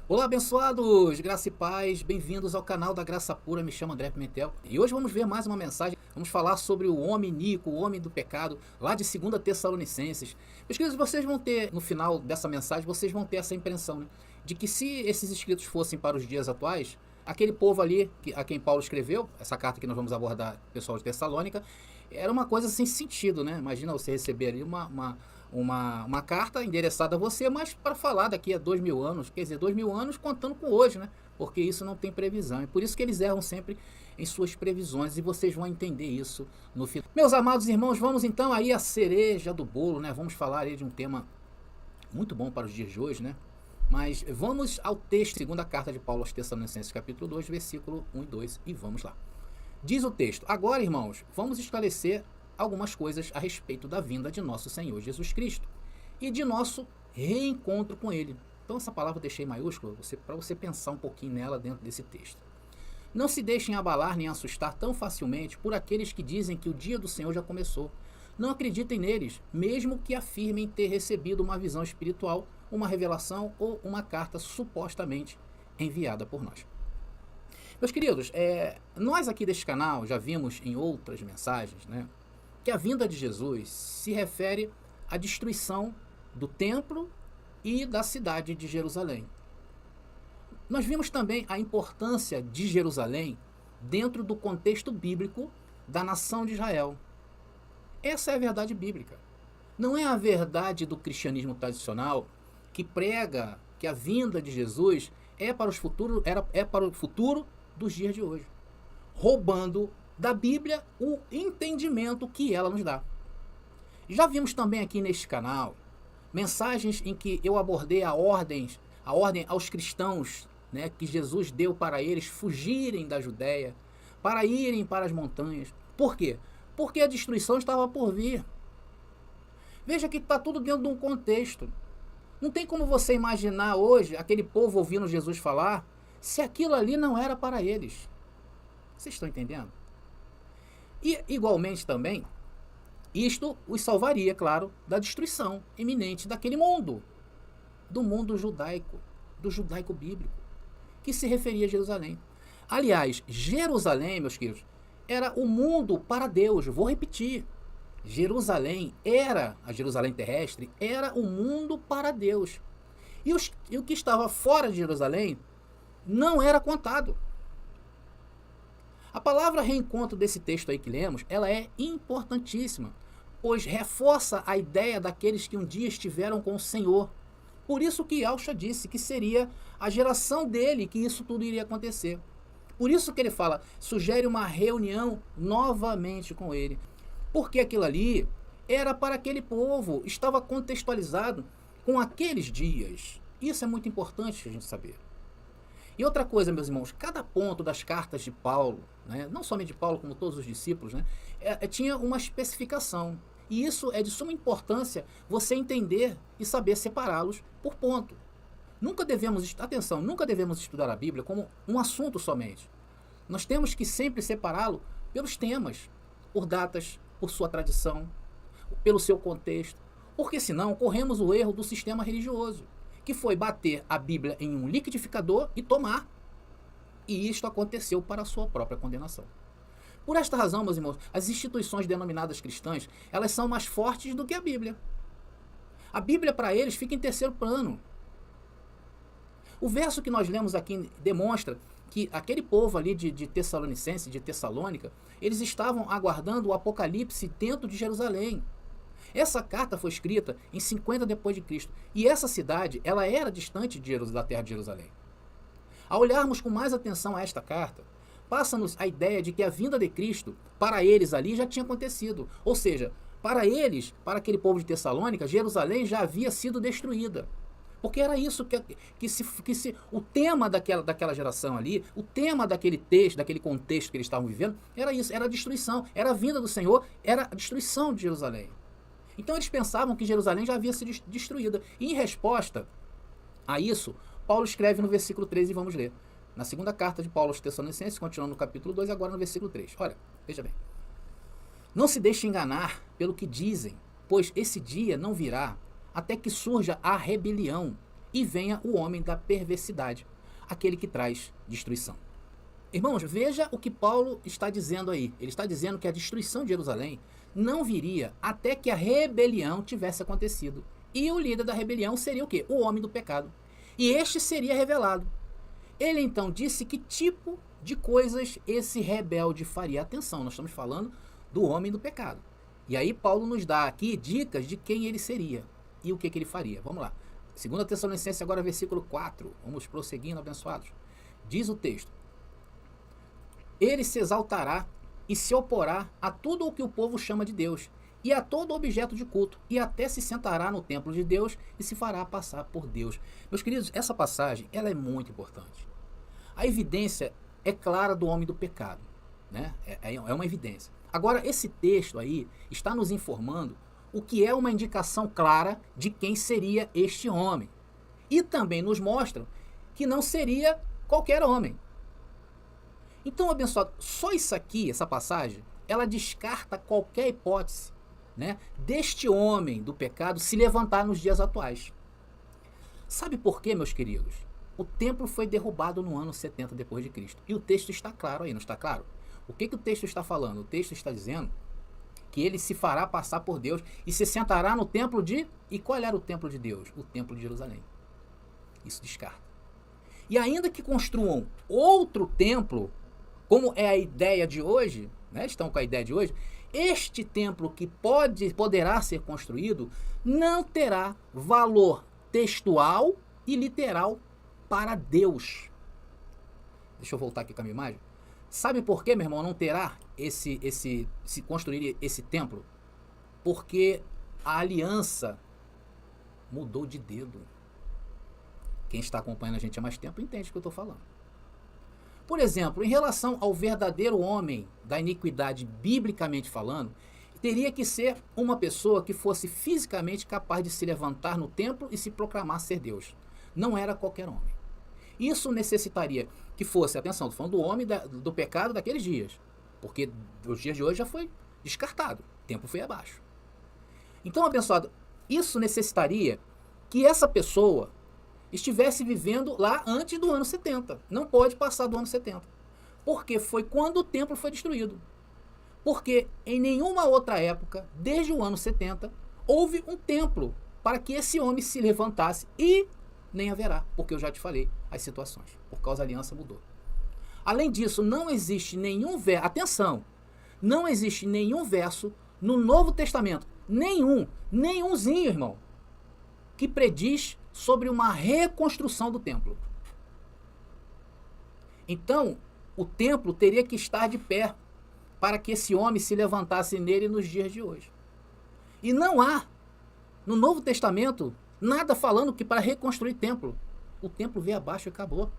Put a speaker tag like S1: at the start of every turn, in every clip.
S1: Olá, abençoados! Graça e paz, bem-vindos ao canal da Graça Pura, me chamo André Pimentel. E hoje vamos ver mais uma mensagem, vamos falar sobre o homem Nico, o homem do pecado, lá de 2 Tessalonicenses. Meus queridos, vocês vão ter, no final dessa mensagem, vocês vão ter essa impressão, né? De que se esses escritos fossem para os dias atuais, aquele povo ali, a quem Paulo escreveu, essa carta que nós vamos abordar, pessoal de Tessalônica, era uma coisa sem sentido, né? Imagina você receber ali uma carta endereçada a você, mas para falar daqui a 2000 anos, quer dizer, 2000 anos contando com hoje, né? Porque isso não tem previsão. E por isso que eles erram sempre em suas previsões, e vocês vão entender isso no final. Meus amados irmãos, vamos então aí à cereja do bolo, né? Vamos falar aí de um tema muito bom para os dias de hoje, né? Mas vamos ao texto, segunda carta de Paulo aos Tessalonicenses, capítulo 2, versículo 1 e 2, e vamos lá. Diz o texto: agora, irmãos, vamos esclarecer algumas coisas a respeito da vinda de nosso Senhor Jesus Cristo e de nosso reencontro com Ele. Então essa palavra eu deixei em maiúsculo para você pensar um pouquinho nela dentro desse texto. Não se deixem abalar nem assustar tão facilmente por aqueles que dizem que o dia do Senhor já começou. Não acreditem neles, mesmo que afirmem ter recebido uma visão espiritual, uma revelação ou uma carta supostamente enviada por nós. Meus queridos, nós aqui deste canal já vimos em outras mensagens, né, que a vinda de Jesus se refere à destruição do templo e da cidade de Jerusalém. Nós vimos também a importância de Jerusalém dentro do contexto bíblico da nação de Israel. Essa é a verdade bíblica. Não é a verdade do cristianismo tradicional que prega que a vinda de Jesus é para o futuro dos dias de hoje, roubando da Bíblia o entendimento que ela nos dá. Já vimos também aqui neste canal mensagens em que eu abordei a ordem aos cristãos, né, que Jesus deu para eles fugirem da Judéia, para irem para as montanhas. Por quê? Porque a destruição estava por vir. Veja que está tudo dentro de um contexto. Não tem como você imaginar hoje aquele povo ouvindo Jesus falar se aquilo ali não era para eles. Vocês estão entendendo? E, igualmente também, isto os salvaria, claro, da destruição iminente daquele mundo, do mundo judaico, do judaico bíblico, que se referia a Jerusalém. Aliás, Jerusalém, meus queridos, era o mundo para Deus. Vou repetir. A Jerusalém terrestre, era o mundo para Deus. E o que estava fora de Jerusalém não era contado. A palavra reencontro desse texto aí que lemos, ela é importantíssima, pois reforça a ideia daqueles que um dia estiveram com o Senhor. Por isso que Yahshua disse que seria a geração dele que isso tudo iria acontecer. Por isso que ele fala, sugere uma reunião novamente com ele. Porque aquilo ali era para aquele povo, estava contextualizado com aqueles dias. Isso é muito importante a gente saber. E outra coisa, meus irmãos, cada ponto das cartas de Paulo, né, não somente de Paulo, como todos os discípulos, né, tinha uma especificação. E isso é de suma importância você entender e saber separá-los por ponto. Nunca devemos estudar a Bíblia como um assunto somente. Nós temos que sempre separá-lo pelos temas, por datas, por sua tradição, pelo seu contexto, porque senão corremos o erro do sistema religioso, que foi bater a Bíblia em um liquidificador e tomar. E isto aconteceu para a sua própria condenação. Por esta razão, meus irmãos, as instituições denominadas cristãs, elas são mais fortes do que a Bíblia. A Bíblia para eles fica em terceiro plano. O verso que nós lemos aqui demonstra que aquele povo ali de Tessalonicense, de Tessalônica, eles estavam aguardando o Apocalipse dentro de Jerusalém. Essa carta foi escrita em 50 depois de Cristo. E essa cidade, ela era distante da terra de Jerusalém. Ao olharmos com mais atenção a esta carta, passa-nos a ideia de que a vinda de Cristo, para eles ali, já tinha acontecido. Ou seja, para eles, para aquele povo de Tessalônica, Jerusalém já havia sido destruída. Porque era isso o tema daquela geração ali, o tema daquele texto, daquele contexto que eles estavam vivendo, era isso, era a destruição, era a vinda do Senhor, era a destruição de Jerusalém. Então eles pensavam que Jerusalém já havia sido destruída. E em resposta a isso, Paulo escreve no versículo 13, e vamos ler. Na segunda carta de Paulo aos Tessalonicenses, continuando no capítulo 2, agora no versículo 3. Olha, veja bem. Não se deixe enganar pelo que dizem, pois esse dia não virá até que surja a rebelião e venha o homem da perversidade, aquele que traz destruição. Irmãos, veja o que Paulo está dizendo aí. Ele está dizendo que a destruição de Jerusalém não viria até que a rebelião tivesse acontecido. E o líder da rebelião seria o quê? O homem do pecado. E este seria revelado. Ele então disse que tipo de coisas esse rebelde faria. Atenção, nós estamos falando do homem do pecado. E aí Paulo nos dá aqui dicas de quem ele seria e o que ele faria. Vamos lá. 2 Tessalonicenses agora versículo 4. Vamos prosseguindo, abençoados. Diz o texto: ele se exaltará e se oporá a tudo o que o povo chama de Deus, e a todo objeto de culto, e até se sentará no templo de Deus e se fará passar por Deus. Meus queridos, essa passagem ela é muito importante. A evidência é clara do homem do pecado, né? É uma evidência. Agora, esse texto aí está nos informando o que é uma indicação clara de quem seria este homem. E também nos mostra que não seria qualquer homem. Então, abençoado, só isso aqui, essa passagem, ela descarta qualquer hipótese, né, deste homem do pecado se levantar nos dias atuais. Sabe por quê, meus queridos? O templo foi derrubado no ano 70 depois de Cristo. E o texto está claro aí, não está claro? O que o texto está falando? O texto está dizendo que ele se fará passar por Deus e se sentará no templo de... E qual era o templo de Deus? O templo de Jerusalém. Isso descarta. E ainda que construam outro templo, como é a ideia de hoje, né? Estão com a ideia de hoje, este templo que poderá ser construído não terá valor textual e literal para Deus. Deixa eu voltar aqui com a minha imagem. Sabe por que, meu irmão, não terá se construir esse templo? Porque a aliança mudou de dedo. Quem está acompanhando a gente há mais tempo entende o que eu estou falando. Por exemplo, em relação ao verdadeiro homem da iniquidade, biblicamente falando, teria que ser uma pessoa que fosse fisicamente capaz de se levantar no templo e se proclamar ser Deus. Não era qualquer homem. Isso necessitaria que fosse, atenção, estou falando do homem do pecado daqueles dias, porque os dias de hoje já foi descartado, o tempo foi abaixo. Então, abençoado, isso necessitaria que essa pessoa estivesse vivendo lá antes do ano 70. Não pode passar do ano 70. Porque foi quando o templo foi destruído. Porque em nenhuma outra época, desde o ano 70, houve um templo para que esse homem se levantasse e nem haverá, porque eu já te falei as situações, por causa da aliança mudou. Além disso, não existe nenhum verso, atenção, não existe nenhum verso no Novo Testamento, nenhumzinho, irmão, que prediz sobre uma reconstrução do templo. Então, o templo teria que estar de pé para que esse homem se levantasse nele nos dias de hoje. E não há, no Novo Testamento, nada falando que para reconstruir templo, o templo veio abaixo e acabou.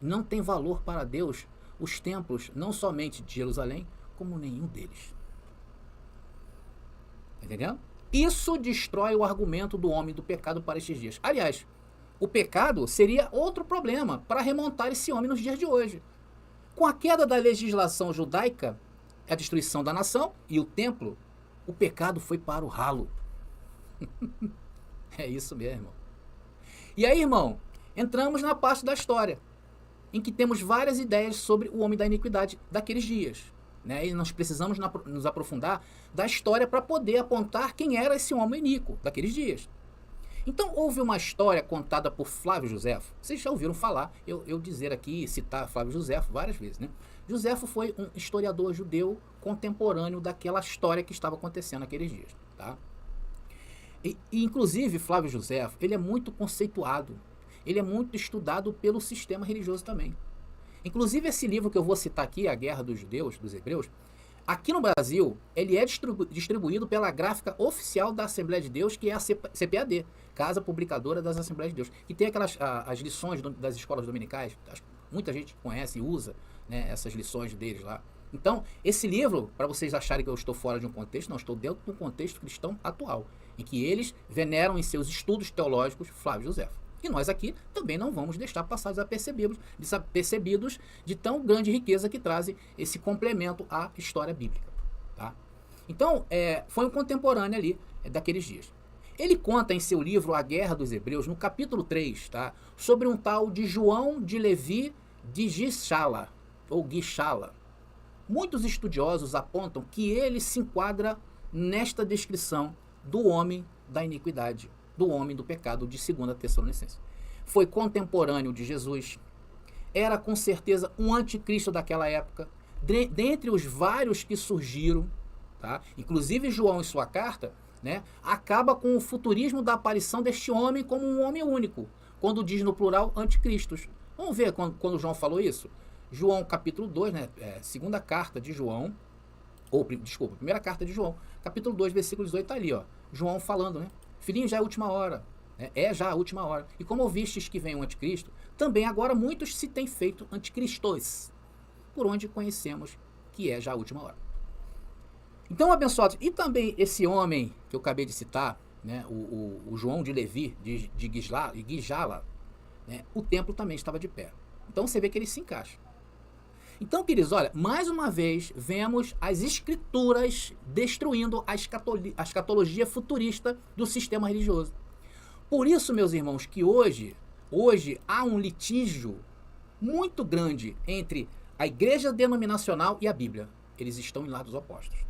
S1: Não tem valor para Deus os templos, não somente de Jerusalém, como nenhum deles. Tá entendendo? Isso destrói o argumento do homem do pecado para estes dias. Aliás, o pecado seria outro problema para remontar esse homem nos dias de hoje. Com a queda da legislação judaica, a destruição da nação e o templo, o pecado foi para o ralo. É isso mesmo, irmão. E aí, irmão, entramos na parte da história, em que temos várias ideias sobre o homem da iniquidade daqueles dias. Né? E nós precisamos nos aprofundar da história para poder apontar quem era esse homem iníquo daqueles dias. Então, houve uma história contada por Flávio Josefo. Vocês já ouviram falar, eu dizer aqui, citar Flávio Josefo várias vezes, né? Josefo foi um historiador judeu contemporâneo daquela história que estava acontecendo naqueles dias, tá? E inclusive, Flávio Josefo, ele é muito conceituado, ele é muito estudado pelo sistema religioso também. Inclusive, esse livro que eu vou citar aqui, A Guerra dos Judeus, dos Hebreus, aqui no Brasil, ele é distribuído pela gráfica oficial da Assembleia de Deus, que é a CPAD, Casa Publicadora das Assembleias de Deus, que tem as lições das escolas dominicais, muita gente conhece e usa, né, essas lições deles lá. Então, esse livro, para vocês acharem que eu estou fora de um contexto, não, estou dentro de um contexto cristão atual, em que eles veneram em seus estudos teológicos Flávio Josefo. E nós aqui também não vamos deixar passar desapercebidos de tão grande riqueza que trazem esse complemento à história bíblica. Tá? Então, foi um contemporâneo ali daqueles dias. Ele conta em seu livro A Guerra dos Hebreus, no capítulo 3, tá? Sobre um tal de João de Levi de Gichala, ou Guichala. Muitos estudiosos apontam que ele se enquadra nesta descrição do homem da iniquidade, do homem do pecado de 2 Tessalonicenses. Foi contemporâneo de Jesus, era com certeza um anticristo daquela época, dentre os vários que surgiram, tá? Inclusive João em sua carta, né, acaba com o futurismo da aparição deste homem como um homem único, quando diz no plural anticristos. Vamos ver quando João falou isso? João capítulo 2, né, segunda carta de João, primeira carta de João, capítulo 2, versículo 18, está ali, ó, João falando, né, filhinho, já é a última hora, né, é já a última hora, e como ouvistes que vem o anticristo, também agora muitos se têm feito anticristos, por onde conhecemos que é já a última hora. Então, abençoados, e também esse homem que eu acabei de citar, né, o João de Levi, de Guijala, né, o templo também estava de pé. Então você vê que ele se encaixa. Então, queridos, olha, mais uma vez vemos as escrituras destruindo a escatologia futurista do sistema religioso. Por isso, meus irmãos, que hoje há um litígio muito grande entre a igreja denominacional e a Bíblia. Eles estão em lados opostos.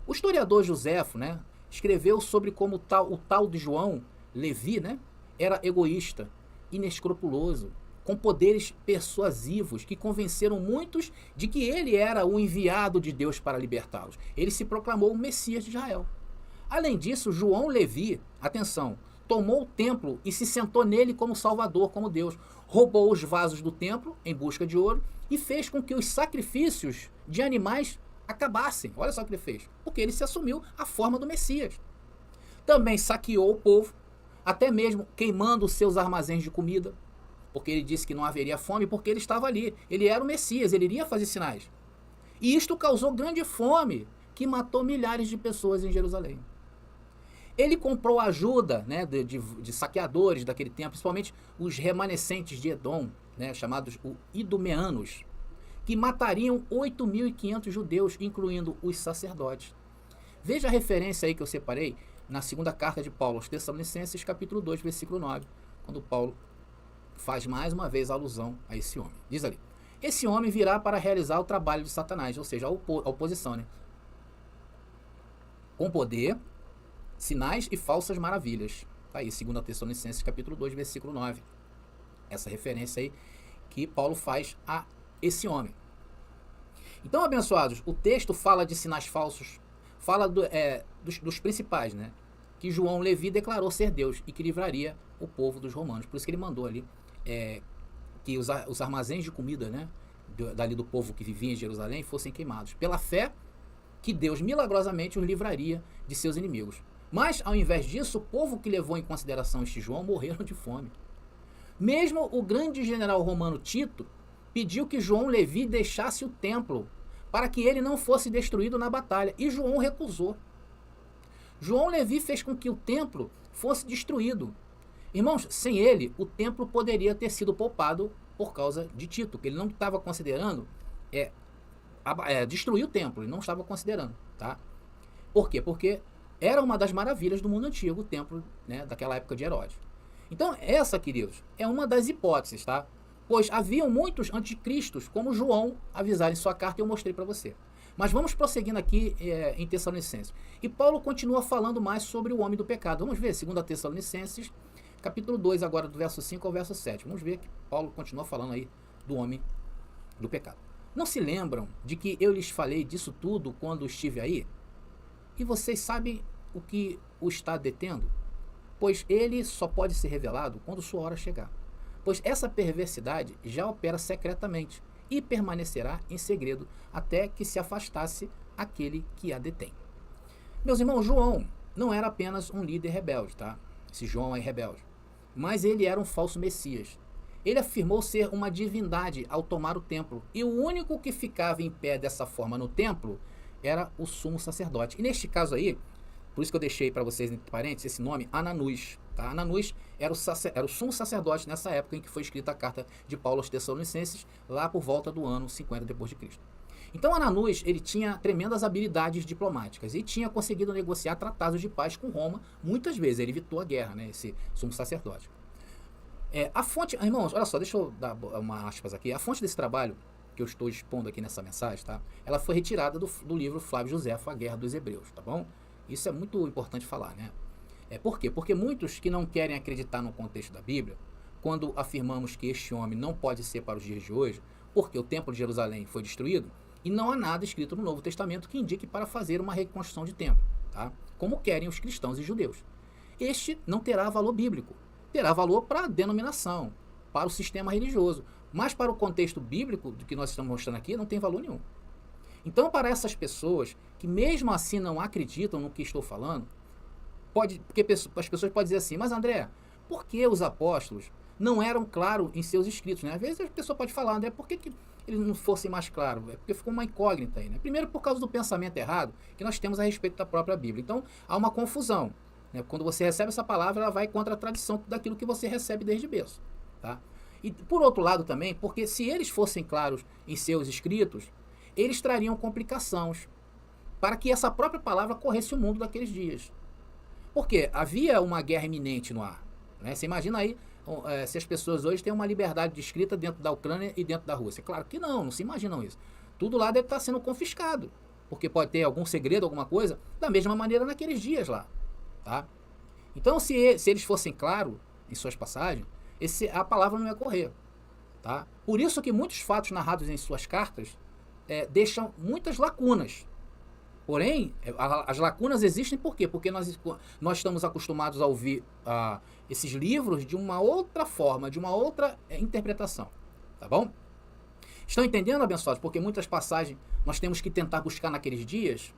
S1: O historiador Joséfo, né, escreveu sobre como o tal de João Levi, né, era egoísta, inescrupuloso, com poderes persuasivos que convenceram muitos de que ele era o enviado de Deus para libertá-los. Ele se proclamou o Messias de Israel. Além disso, João Levi, atenção, tomou o templo e se sentou nele como Salvador, como Deus. Roubou os vasos do templo em busca de ouro e fez com que os sacrifícios de animais acabassem. Olha só o que ele fez. Porque ele se assumiu a forma do Messias. Também saqueou o povo, até mesmo queimando os seus armazéns de comida, porque ele disse que não haveria fome, porque ele estava ali. Ele era o Messias, ele iria fazer sinais. E isto causou grande fome, que matou milhares de pessoas em Jerusalém. Ele comprou ajuda, né, de saqueadores daquele tempo, principalmente os remanescentes de Edom, né, chamados idumeanos, que matariam 8.500 judeus, incluindo os sacerdotes. Veja a referência aí que eu separei na segunda carta de Paulo aos Tessalonicenses, capítulo 2, versículo 9, quando Paulo faz mais uma vez alusão a esse homem. Diz ali, esse homem virá para realizar o trabalho de Satanás, ou seja, a oposição, né? Com poder, sinais e falsas maravilhas. Tá aí, 2 Tessalonicenses, capítulo 2, versículo 9. Essa referência aí que Paulo faz a esse homem. Então, abençoados, o texto fala de sinais falsos, fala dos principais, né? Que João Levi declarou ser Deus e que livraria o povo dos romanos. Por isso que ele mandou ali que os armazéns de comida, né, dali do povo que vivia em Jerusalém fossem queimados, pela fé que Deus milagrosamente os livraria de seus inimigos. Mas, ao invés disso, o povo que levou em consideração este João morreram de fome. Mesmo o grande general romano Tito pediu que João Levi deixasse o templo para que ele não fosse destruído na batalha, e João recusou. João Levi fez com que o templo fosse destruído. Irmãos, sem ele, o templo poderia ter sido poupado por causa de Tito, que ele não estava considerando destruir o templo, ele não estava considerando. Tá? Por quê? Porque era uma das maravilhas do mundo antigo, o templo, né, daquela época de Herodes. Então, essa, queridos, é uma das hipóteses, tá? Pois haviam muitos anticristos, como João avisar em sua carta, e eu mostrei para você. Mas vamos prosseguindo aqui em Tessalonicenses. E Paulo continua falando mais sobre o homem do pecado. Vamos ver, 2 Tessalonicenses, capítulo 2, agora do verso 5 ao verso 7. Vamos ver que Paulo continua falando aí do homem do pecado. Não se lembram de que eu lhes falei disso tudo quando estive aí? E vocês sabem o que o está detendo? Pois ele só pode ser revelado quando sua hora chegar. Pois essa perversidade já opera secretamente e permanecerá em segredo até que se afastasse aquele que a detém. Meus irmãos, João não era apenas um líder rebelde, tá? Esse João é rebelde. Mas ele era um falso Messias. Ele afirmou ser uma divindade ao tomar o templo. E o único que ficava em pé dessa forma no templo era o sumo sacerdote. E neste caso aí, por isso que eu deixei para vocês, entre parênteses, esse nome, Ananus. Tá? Ananus era o sumo sacerdote nessa época em que foi escrita a carta de Paulo aos Tessalonicenses, lá por volta do ano 50 depois de Cristo. Então Ananus, ele tinha tremendas habilidades diplomáticas e tinha conseguido negociar tratados de paz com Roma muitas vezes. Ele evitou a guerra, né, esse sumo sacerdote. A fonte, irmãos, olha só, deixa eu dar uma aspas aqui. A fonte desse trabalho que eu estou expondo aqui nessa mensagem, tá? Ela foi retirada do livro Flávio Josefo, A Guerra dos Hebreus, tá bom? Isso é muito importante falar, né? Por quê? Porque muitos que não querem acreditar no contexto da Bíblia, quando afirmamos que este homem não pode ser para os dias de hoje, porque o Templo de Jerusalém foi destruído, e não há nada escrito no Novo Testamento que indique para fazer uma reconstrução de templo, tá? Como querem os cristãos e judeus. Este não terá valor bíblico, terá valor para a denominação, para o sistema religioso, mas para o contexto bíblico do que nós estamos mostrando aqui, não tem valor nenhum. Então, para essas pessoas que mesmo assim não acreditam no que estou falando, porque as pessoas podem dizer assim, mas André, por que os apóstolos não eram claros em seus escritos, né? Às vezes a pessoa pode falar, André, por que eles não fossem mais claros? É porque ficou uma incógnita aí, né? Primeiro, por causa do pensamento errado que nós temos a respeito da própria Bíblia. Então, há uma confusão, né? Quando você recebe essa palavra, ela vai contra a tradição daquilo que você recebe desde berço, tá? E, por outro lado também, porque se eles fossem claros em seus escritos, eles trariam complicações para que essa própria palavra corresse o mundo daqueles dias. Porque havia uma guerra iminente no ar, né? Você imagina aí se as pessoas hoje têm uma liberdade de escrita dentro da Ucrânia e dentro da Rússia. Claro que não se imaginam isso. Tudo lá deve estar sendo confiscado, porque pode ter algum segredo, alguma coisa, da mesma maneira naqueles dias lá, tá? Então, se eles fossem claros em suas passagens, a palavra não ia correr, tá? Por isso que muitos fatos narrados em suas cartas deixam muitas lacunas. Porém, as lacunas existem por quê? Porque nós estamos acostumados a ouvir esses livros de uma outra forma, de uma outra interpretação. Tá bom? Estão entendendo, abençoados? Porque muitas passagens nós temos que tentar buscar naqueles dias.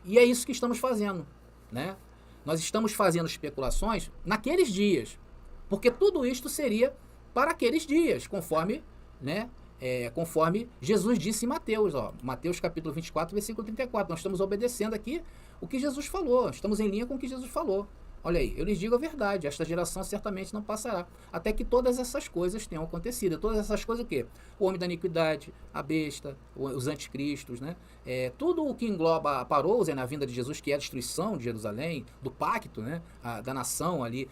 S1: E é isso que estamos fazendo, né? Nós estamos fazendo especulações naqueles dias. Porque tudo isto seria para aqueles dias, conforme, né? Conforme Jesus disse em Mateus, Mateus capítulo 24, versículo 34. Nós estamos obedecendo aqui o que Jesus falou, estamos em linha com o que Jesus falou. Olha aí, eu lhes digo a verdade, esta geração certamente não passará, até que todas essas coisas tenham acontecido. Todas essas coisas o quê? O homem da iniquidade, a besta, os anticristos, né? Tudo o que engloba a parousia na vinda de Jesus, que é a destruição de Jerusalém, do pacto, né? Da nação ali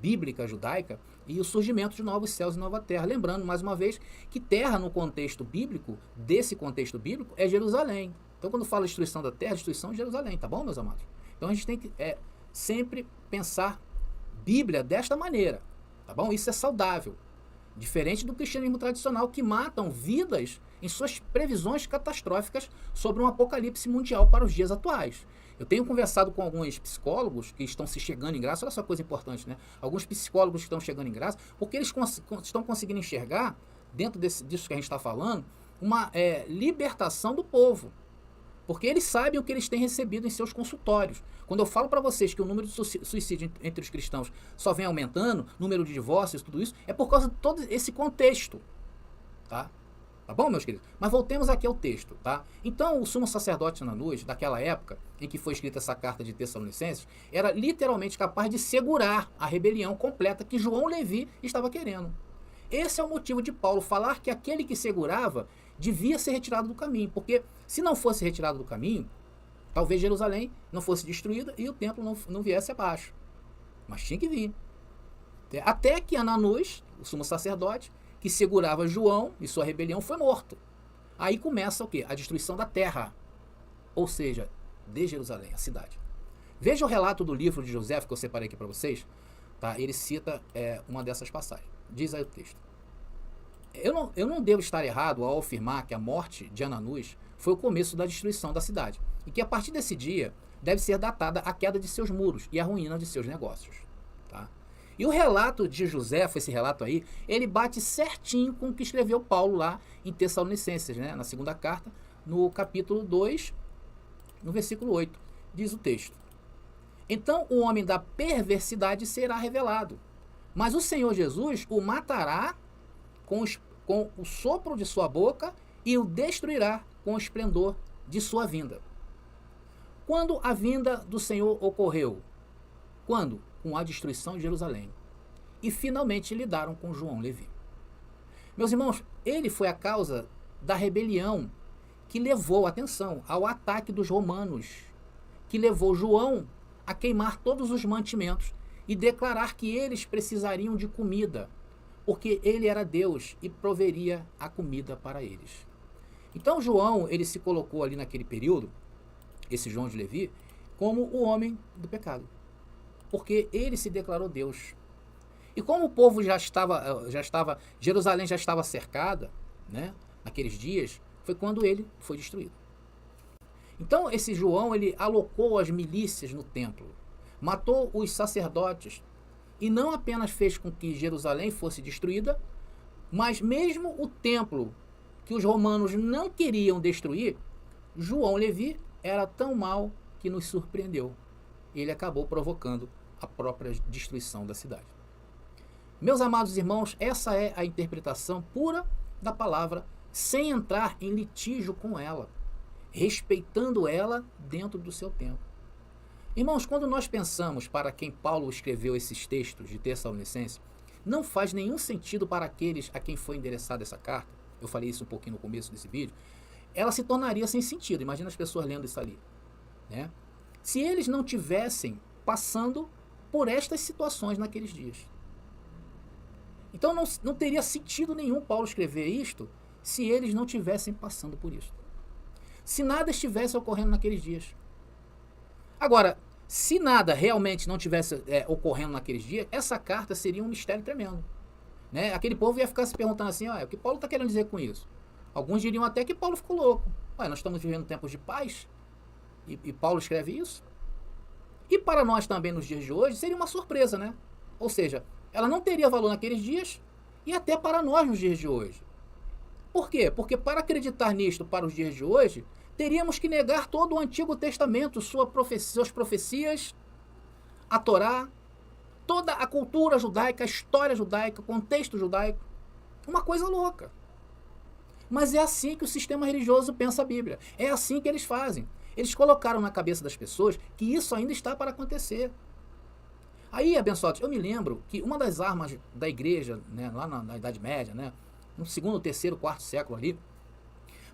S1: bíblica, judaica, e o surgimento de novos céus e nova terra. Lembrando, mais uma vez, que terra no contexto bíblico, desse contexto bíblico, é Jerusalém. Então, quando fala destruição da terra, destruição de Jerusalém, tá bom, meus amados? Então, a gente tem que sempre pensar Bíblia desta maneira, tá bom? Isso é saudável. Diferente do cristianismo tradicional, que matam vidas em suas previsões catastróficas sobre um apocalipse mundial para os dias atuais. Eu tenho conversado com alguns psicólogos que estão se chegando em graça, olha só coisa importante, né? Alguns psicólogos que estão chegando em graça, porque eles estão conseguindo enxergar, dentro disso que a gente está falando, uma libertação do povo. Porque eles sabem o que eles têm recebido em seus consultórios. Quando eu falo para vocês que o número de suicídio entre os cristãos só vem aumentando, número de divórcios, tudo isso, é por causa de todo esse contexto. Tá? Tá bom, meus queridos? Mas voltemos aqui ao texto, tá? Então, o sumo sacerdote Ananus, daquela época em que foi escrita essa carta de Tessalonicenses, era literalmente capaz de segurar a rebelião completa que João Levi estava querendo. Esse é o motivo de Paulo falar que aquele que segurava devia ser retirado do caminho, porque se não fosse retirado do caminho, talvez Jerusalém não fosse destruída e o templo não viesse abaixo. Mas tinha que vir. Até que Ananus, o sumo sacerdote, que segurava João e sua rebelião, foi morto. Aí começa o quê? A destruição da terra. Ou seja, de Jerusalém, a cidade. Veja o relato do livro de José, que eu separei aqui para vocês. Tá? Ele cita uma dessas passagens. Diz aí o texto. Eu não devo estar errado ao afirmar que a morte de Ananus foi o começo da destruição da cidade. E que a partir desse dia deve ser datada a queda de seus muros e a ruína de seus negócios. Tá? E o relato de José, esse relato aí, ele bate certinho com o que escreveu Paulo lá em Tessalonicenses, né? Na segunda carta, no capítulo 2, no versículo 8. Diz o texto. Então o homem da perversidade será revelado, mas o Senhor Jesus o matará com o sopro de sua boca e o destruirá com o esplendor de sua vinda. Quando a vinda do Senhor ocorreu? Quando? Com a destruição de Jerusalém. E finalmente lidaram com João Levi. Meus irmãos, ele foi a causa da rebelião que levou, atenção, ao ataque dos romanos, que levou João a queimar todos os mantimentos e declarar que eles precisariam de comida, porque ele era Deus e proveria a comida para eles. Então João, ele se colocou ali naquele período, esse João de Levi, como o homem do pecado, porque ele se declarou Deus. E como o povo Jerusalém já estava cercada, né, naqueles dias, foi quando ele foi destruído. Então esse João, ele alocou as milícias no templo, matou os sacerdotes e não apenas fez com que Jerusalém fosse destruída, mas mesmo o templo que os romanos não queriam destruir, João Levi era tão mau que nos surpreendeu. Ele acabou provocando a própria destruição da cidade. Meus amados irmãos, essa é a interpretação pura da palavra, sem entrar em litígio com ela, respeitando ela dentro do seu tempo. Irmãos, quando nós pensamos para quem Paulo escreveu esses textos de Tessalonicenses, não faz nenhum sentido para aqueles a quem foi endereçada essa carta. Eu falei isso um pouquinho no começo desse vídeo. Ela se tornaria sem sentido. Imagina as pessoas lendo isso ali, né? Se eles não tivessem passando por estas situações naqueles dias. Então não teria sentido nenhum Paulo escrever isto se eles não tivessem passando por isso. Se nada estivesse ocorrendo naqueles dias. Agora, se nada realmente não tivesse ocorrendo naqueles dias, essa carta seria um mistério tremendo, né? Aquele povo ia ficar se perguntando assim, o que Paulo está querendo dizer com isso? Alguns diriam até que Paulo ficou louco. Nós estamos vivendo tempos de paz e Paulo escreve isso? E para nós também nos dias de hoje seria uma surpresa, né? Ou seja, ela não teria valor naqueles dias e até para nós nos dias de hoje. Por quê? Porque para acreditar nisto para os dias de hoje, teríamos que negar todo o Antigo Testamento, suas profecias, a Torá, toda a cultura judaica, a história judaica, o contexto judaico. Uma coisa louca. Mas é assim que o sistema religioso pensa a Bíblia. É assim que eles fazem. Eles colocaram na cabeça das pessoas que isso ainda está para acontecer. Aí, abençoados, eu me lembro que uma das armas da igreja, né, lá na Idade Média, né, no segundo, terceiro, quarto século ali,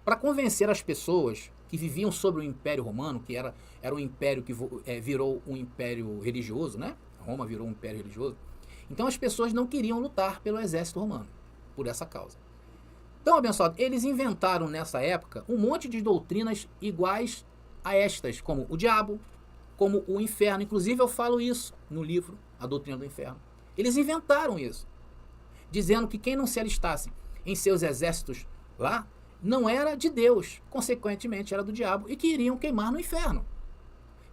S1: para convencer as pessoas que viviam sobre o Império Romano, que era um império que virou um império religioso, né? Roma virou um império religioso. Então as pessoas não queriam lutar pelo exército romano, por essa causa. Então, abençoado, eles inventaram nessa época um monte de doutrinas iguais a estas, como o diabo, como o inferno. Inclusive eu falo isso no livro A Doutrina do Inferno. Eles inventaram isso, dizendo que quem não se alistasse em seus exércitos lá, não era de Deus, consequentemente era do diabo, e que iriam queimar no inferno.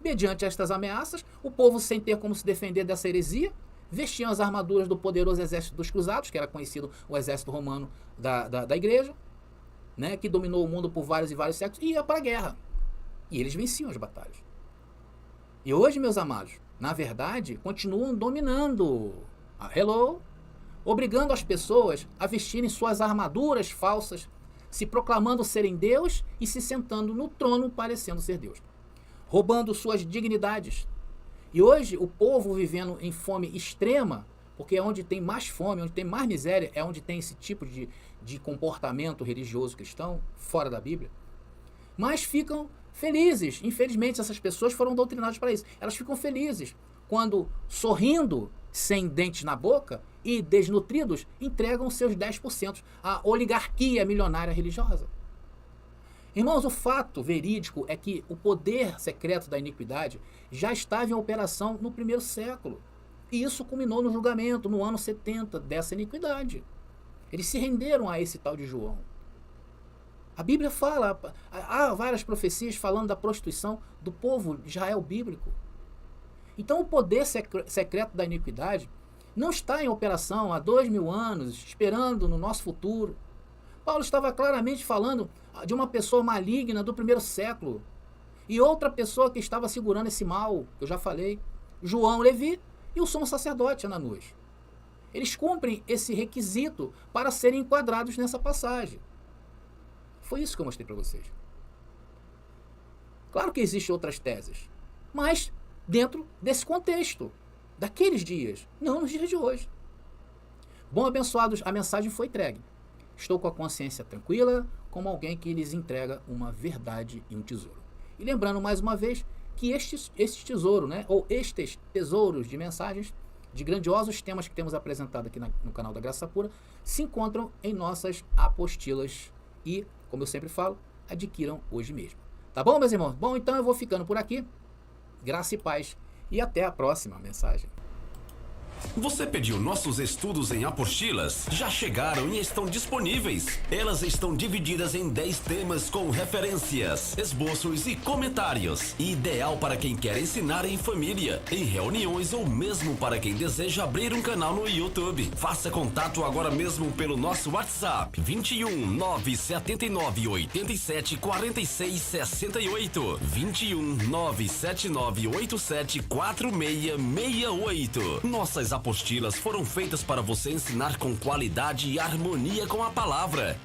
S1: Mediante estas ameaças, o povo, sem ter como se defender dessa heresia, vestiam as armaduras do poderoso exército dos cruzados, que era conhecido o exército romano da igreja, né, que dominou o mundo por vários e vários séculos, e ia para a guerra. E eles venciam as batalhas. E hoje, meus amados, na verdade, continuam dominando. Obrigando as pessoas a vestirem suas armaduras falsas, se proclamando serem Deus e se sentando no trono parecendo ser Deus, roubando suas dignidades. E hoje o povo vivendo em fome extrema, porque é onde tem mais fome, onde tem mais miséria, é onde tem esse tipo de comportamento religioso cristão, fora da Bíblia, mas ficam felizes. Infelizmente essas pessoas foram doutrinadas para isso. Elas ficam felizes quando, sorrindo, sem dentes na boca e desnutridos, entregam seus 10% à oligarquia milionária religiosa. Irmãos, o fato verídico é que o poder secreto da iniquidade já estava em operação no primeiro século. E isso culminou no julgamento, no ano 70 dessa iniquidade. Eles se renderam a esse tal de João. A Bíblia fala, há várias profecias falando da prostituição do povo de Israel bíblico. Então o poder secreto da iniquidade não está em operação há 2000 anos, esperando no nosso futuro. Paulo estava claramente falando de uma pessoa maligna do primeiro século. E outra pessoa que estava segurando esse mal, eu já falei, João Levi e o sumo sacerdote Ananus. Eles cumprem esse requisito para serem enquadrados nessa passagem. Foi isso que eu mostrei para vocês. Claro que existem outras teses, mas dentro desse contexto, daqueles dias, não nos dias de hoje. Bom, abençoados, a mensagem foi entregue. estou com a consciência tranquila, como alguém que lhes entrega uma verdade e um tesouro. E lembrando mais uma vez que este tesouro, né, ou estes tesouros de mensagens, de grandiosos temas que temos apresentado aqui no canal da Graça Pura, se encontram em nossas apostilas e, como eu sempre falo, adquiram hoje mesmo. Tá bom, meus irmãos? Bom, então eu vou ficando por aqui. Graça e paz. E até a próxima mensagem.
S2: Você pediu nossos estudos em apostilas? Já chegaram e estão disponíveis. Elas estão divididas em 10 temas com referências, esboços e comentários. Ideal para quem quer ensinar em família, em reuniões ou mesmo para quem deseja abrir um canal no YouTube. Faça contato agora mesmo pelo nosso WhatsApp 21 979 87 46 68 21 979 87 4668. Nossas apostilas foram feitas para você ensinar com qualidade e harmonia com a palavra.